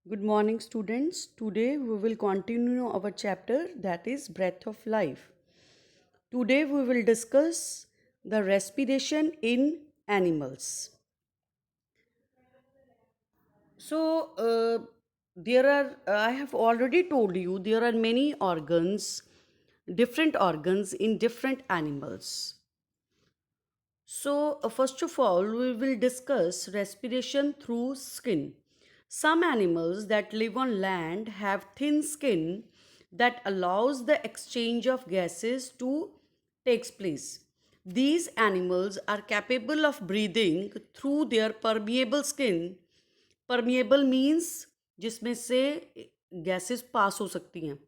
Good morning, students. Today we will continue our chapter that is Breath of Life. Today we will discuss the respiration in animals. So, I have already told you there are many organs, different organs in different animals. So, first of all, we will discuss respiration through skin. Some animals that live on land have thin skin that allows the exchange of gases to takes place. These animals are capable of breathing through their permeable skin. Permeable means जिसमें से gases पास हो सकती हैं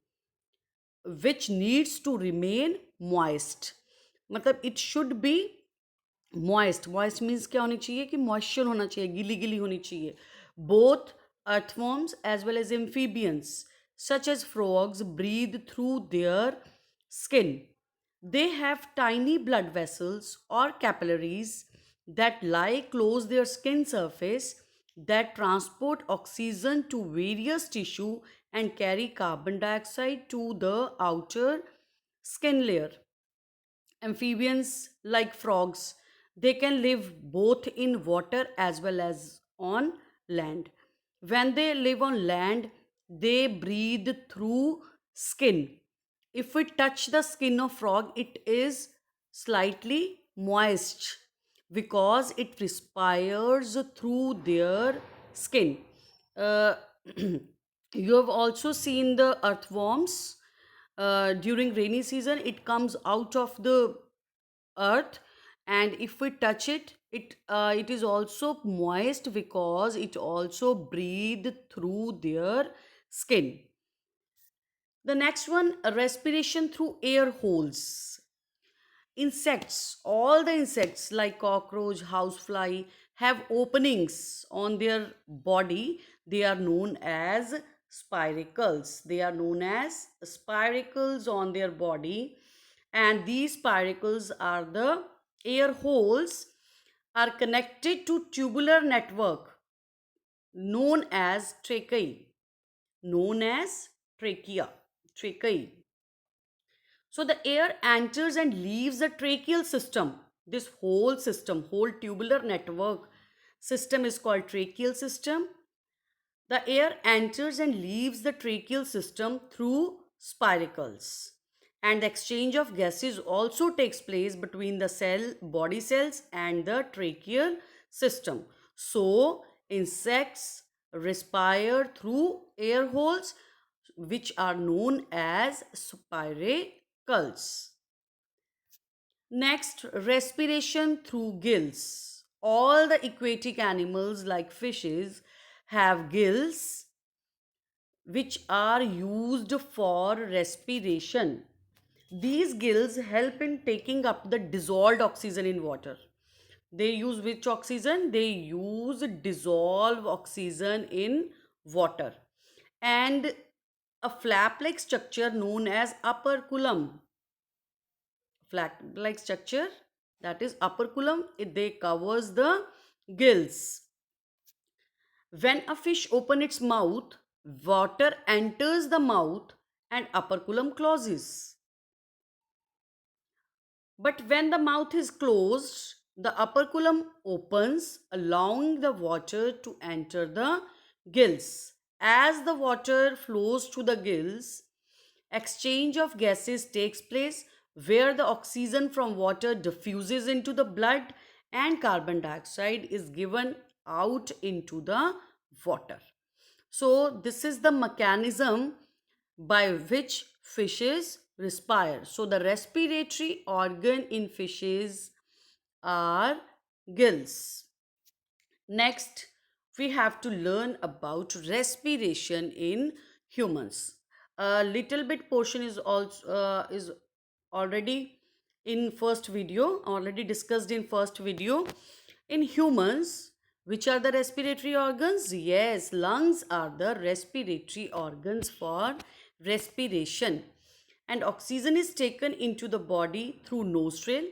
which needs to remain moist. मतलब it should be moist means क्या होनी चाहिए कि मॉइस्चर होना चाहिए, गीली गीली होनी चाहिए. Both earthworms as well as amphibians such as frogs breathe through their skin. They have tiny blood vessels or capillaries that lie close their skin surface that transport oxygen to various tissue and carry carbon dioxide to the outer skin layer. Amphibians like frogs, they can live both in water as well as on land. When they live on land, they breathe through skin. If we touch the skin of frog, it is slightly moist because it respires through their skin. Uh, you have also seen the earthworms. During rainy season it comes out of the earth, and if we touch it, it is also moist because it also breathe through their skin. The next one, respiration through air holes. Insects, all the insects like cockroach, housefly have openings on their body. They are known as spiracles. They are known as spiracles on their body. And these spiracles are the air holes are connected to tubular network known as tracheae. Known as tracheae. So the air enters and leaves the tracheal system. This whole system, whole tubular network system is called tracheal system. The air enters and leaves the tracheal system through spiracles. And the exchange of gases also takes place between the body cells and the tracheal system. So insects respire through air holes which are known as spiracles. Next, respiration through gills. All the aquatic animals like fishes have gills which are used for respiration. These gills help in taking up the dissolved oxygen in water. They use which oxygen? They use dissolved oxygen in water. And a flap like structure known as operculum. Flap like structure, that is operculum, they covers the gills. When a fish open its mouth, water enters the mouth and operculum closes. But when the mouth is closed, the operculum opens, allowing the water to enter the gills. As the water flows to the gills, exchange of gases takes place where the oxygen from water diffuses into the blood and carbon dioxide is given out into the water. So, this is the mechanism by which fishes respire. So, the respiratory organ in fishes are gills. Next, we have to learn about respiration in humans. A little bit portion is already in first video, already discussed in first video. In humans, which are the respiratory organs? Yes, lungs are the respiratory organs for respiration. And oxygen is taken into the body through nostril.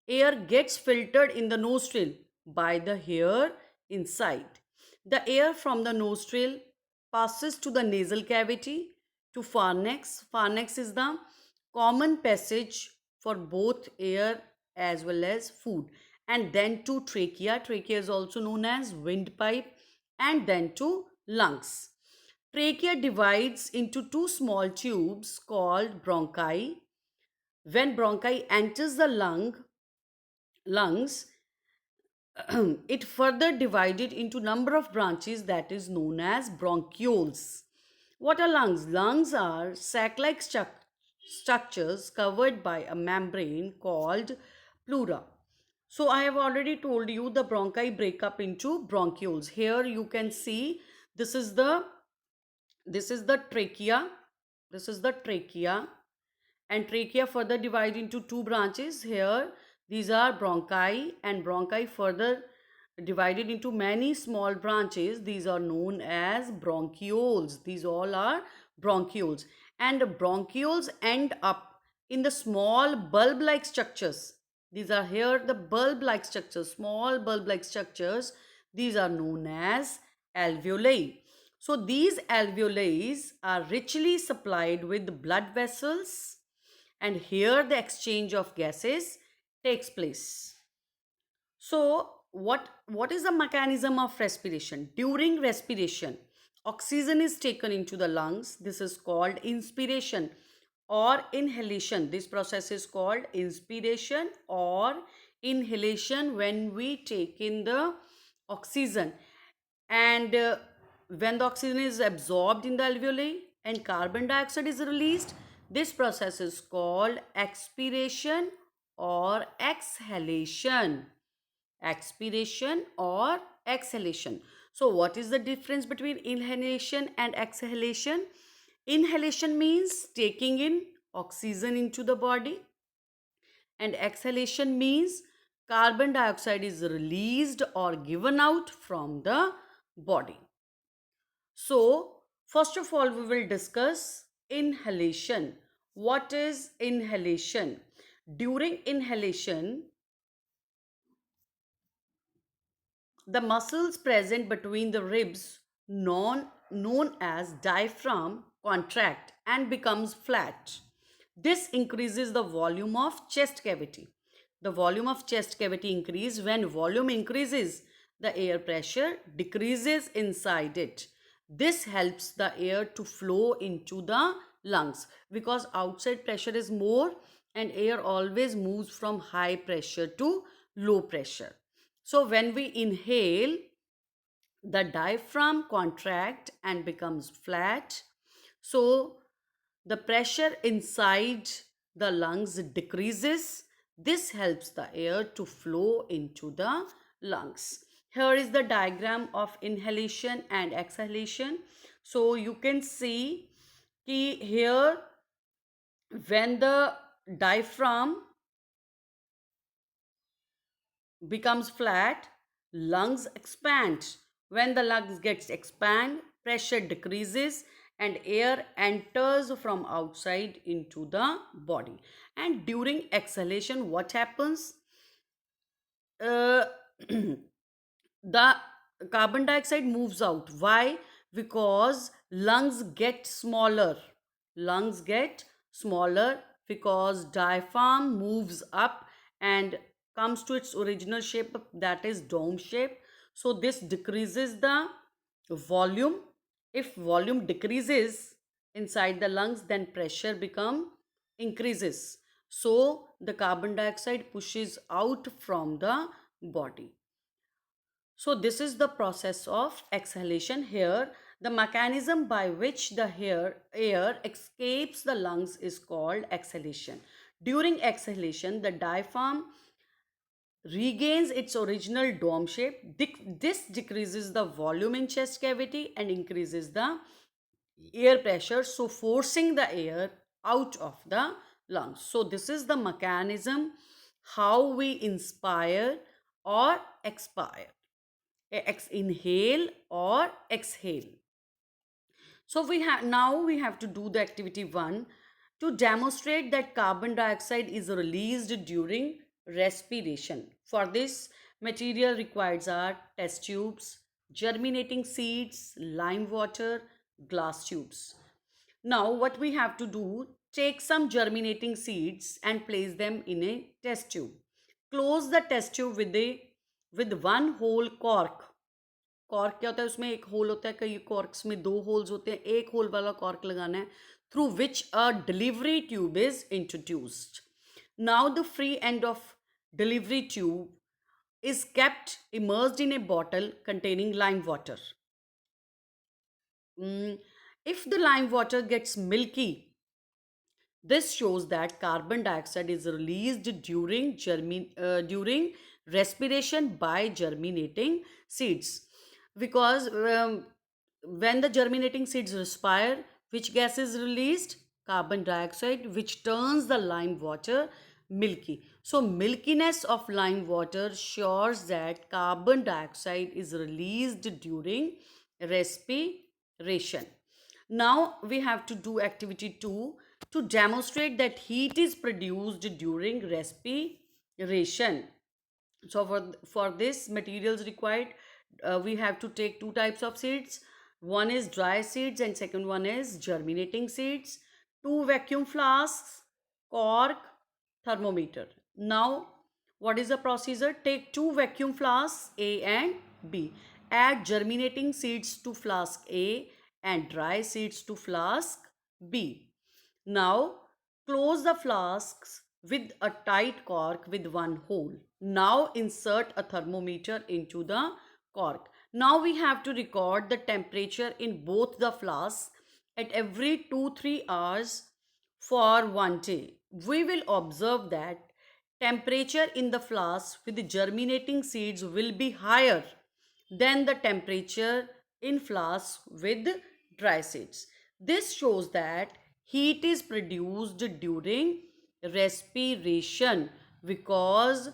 Air gets filtered in the nostril by the hair inside. The air from the nostril passes to the nasal cavity, to pharynx. Pharynx is the common passage for both air as well as food. And then to trachea. Trachea is also known as windpipe. And then to lungs. Trachea divides into two small tubes called bronchi. When bronchi enters the lungs, it further divided into number of branches that is known as bronchioles. What are lungs? Lungs are sac-like structures covered by a membrane called pleura. So I have already told you the bronchi break up into bronchioles. Here you can see this is the trachea. This is the trachea, and trachea further divide into two branches. Here these are bronchi, and bronchi further divided into many small branches. These are known as bronchioles. These all are bronchioles, and the bronchioles end up in the small bulb like structures. These are here the bulb like structures, small bulb like structures. These are known as alveoli. So these alveoli are richly supplied with blood vessels, and here the exchange of gases takes place. So what is the mechanism of respiration? During respiration, oxygen is taken into the lungs. This is called inspiration or inhalation. This process is called inspiration or inhalation when we take in the oxygen. And when the oxygen is absorbed in the alveoli and carbon dioxide is released, this process is called expiration or exhalation. Expiration or exhalation. So what is the difference between inhalation and exhalation? Inhalation means taking in oxygen into the body, and exhalation means carbon dioxide is released or given out from the body. So, first of all, we will discuss inhalation. What is inhalation? During inhalation, the muscles present between the ribs, known as diaphragm, contract and becomes flat. This increases the volume of chest cavity. The volume of chest cavity increases. When volume increases, the air pressure decreases inside it. This helps the air to flow into the lungs because outside pressure is more and air always moves from high pressure to low pressure. So when we inhale, the diaphragm contract and becomes flat. So the pressure inside the lungs decreases. This helps the air to flow into the lungs. Here is the diagram of inhalation and exhalation. So you can see here when the diaphragm becomes flat, lungs expand. When the lungs gets expand, pressure decreases and air enters from outside into the body. And during exhalation, what happens? Uh, the carbon dioxide moves out. Why? Because lungs get smaller. Lungs get smaller because diaphragm moves up and comes to its original shape, that is dome shape. So this decreases the volume. If volume decreases inside the lungs, then pressure become increases. So the carbon dioxide pushes out from the body. So this is the process of exhalation. Here, the mechanism by which the air escapes the lungs is called exhalation. During exhalation, the diaphragm regains its original dome shape. This decreases the volume in chest cavity and increases the air pressure, so forcing the air out of the lungs. So this is the mechanism how we inspire or expire. Inhale or exhale. So we have to do the activity 1 to demonstrate that carbon dioxide is released during respiration. For this, material required are test tubes, germinating seeds, lime water, glass tubes. Now, what we have to do, take some germinating seeds and place them in a test tube. Close the test tube with one whole cork. Cork क्या होता है, उसमें एक whole होता है, कई कॉर्क्स में दो होल्स होते हैं, एक होल वाला कॉर्क लगाना है, through which a delivery tube is introduced. Now the free end of delivery tube is kept immersed in a bottle containing lime water. If the lime water gets milky, this shows that carbon dioxide is released during respiration by germinating seeds. Because when the germinating seeds respire, which gas is released? Carbon dioxide, which turns the lime water milky. So, milkiness of lime water shows that carbon dioxide is released during respiration. Now we have to do activity 2 to demonstrate that heat is produced during respiration. So for this materials required, we have to take two types of seeds. One is dry seeds and second one is germinating seeds. Two vacuum flasks, cork, thermometer. Now what is the procedure? Take two vacuum flasks A and B. Add germinating seeds to flask A and dry seeds to flask B. Now close the flasks with a tight cork with one hole. Now insert a thermometer into the cork. Now we have to record the temperature in both the flasks at every 2-3 hours for 1 day. We will observe that temperature in the flask with the germinating seeds will be higher than the temperature in flasks with dry seeds. This shows that heat is produced during respiration because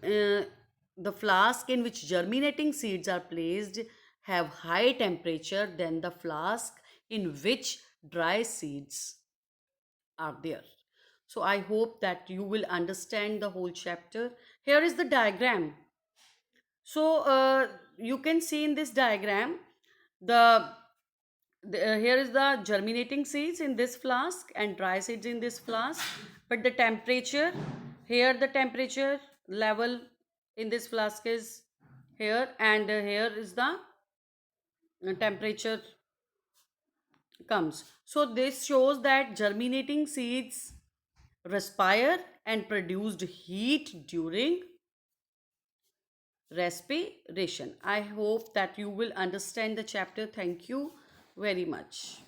the flask in which germinating seeds are placed have high temperature than the flask in which dry seeds are there. So I hope that you will understand the whole chapter. Here is the diagram. So you can see in this diagram the, here is the germinating seeds in this flask and dry seeds in this flask, but the temperature, here the temperature level in this flask is here, and here is the temperature comes. So this shows that germinating seeds respire and produced heat during respiration. I hope that you will understand the chapter. Thank you very much.